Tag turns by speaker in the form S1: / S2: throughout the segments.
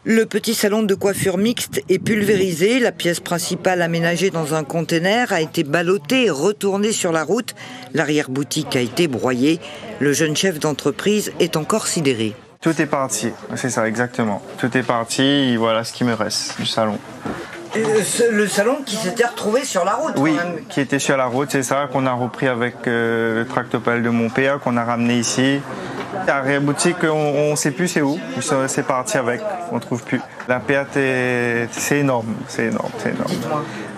S1: Le petit salon de coiffure mixte est pulvérisé. La pièce principale aménagée dans un conteneur a été ballottée et retournée sur la route. L'arrière-boutique a été broyée. Le jeune chef d'entreprise est encore sidéré.
S2: Tout est parti, c'est ça exactement. Tout est parti et voilà ce qui me reste du salon.
S1: Le salon qui s'était retrouvé sur la route.
S2: Oui, qui était sur la route, c'est ça, qu'on a repris avec le tractopelle de mon père, qu'on a ramené ici. L'arrière-boutique, on ne sait plus c'est où, c'est parti avec, on ne trouve plus. La perte, c'est énorme, c'est énorme.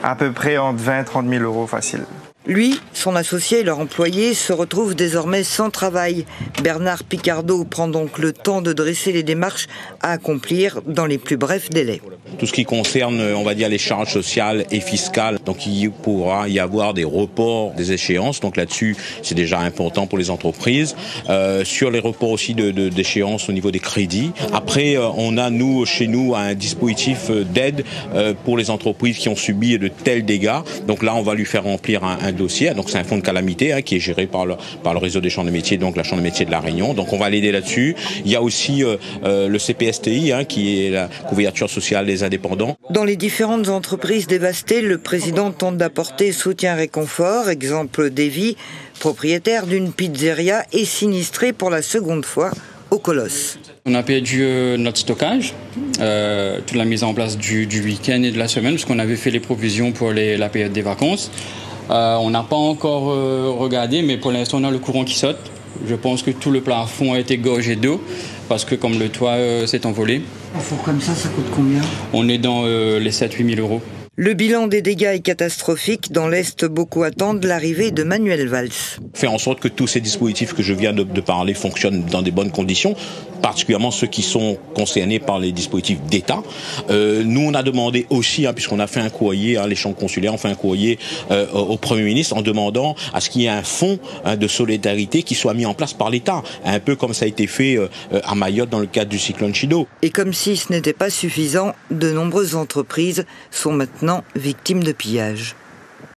S2: À peu près entre 20 et 30 000 euros facile.
S1: Lui, son associé et leur employé se retrouvent désormais sans travail. Bernard Picardeau prend donc le temps de dresser les démarches à accomplir dans les plus brefs délais.
S3: Tout ce qui concerne, on va dire, les charges sociales et fiscales, donc il pourra y avoir des reports des échéances. Donc là-dessus, c'est déjà important pour les entreprises. Sur les reports aussi d'échéances au niveau des crédits. Après, on a, chez nous, un dispositif d'aide pour les entreprises qui ont subi de tels dégâts. Donc là, on va lui faire remplir un dossier. Donc c'est un fonds de calamité qui est géré par le réseau des chambres de métiers, donc la chambre de métiers de La Réunion. Donc on va l'aider là-dessus. Il y a aussi le CPSTI, qui est la couverture sociale des indépendants.
S1: Dans les différentes entreprises dévastées, le président tente d'apporter soutien et réconfort. Exemple Davy, propriétaire d'une pizzeria et sinistré pour la seconde fois au Colosse.
S4: On a perdu notre stockage, toute la mise en place du week-end et de la semaine, parce qu'on avait fait les provisions pour la période des vacances. On n'a pas encore regardé, mais pour l'instant on a le courant qui saute. Je pense que tout le plafond a été gorgé d'eau parce que comme le toit s'est envolé.
S1: Un four comme ça coûte combien?
S4: On est dans les 7-8 000 euros.
S1: Le bilan des dégâts est catastrophique. Dans l'Est, beaucoup attendent l'arrivée de Manuel Valls.
S3: Faire en sorte que tous ces dispositifs que je viens de parler fonctionnent dans des bonnes conditions, particulièrement ceux qui sont concernés par les dispositifs d'État. Nous, on a demandé aussi, puisqu'on a fait un courrier, les chambres consulaires ont fait un courrier au Premier ministre en demandant à ce qu'il y ait un fonds de solidarité qui soit mis en place par l'État, un peu comme ça a été fait à Mayotte dans le cadre du cyclone Chido.
S1: Et comme si ce n'était pas suffisant, de nombreuses entreprises sont maintenant victimes de pillage.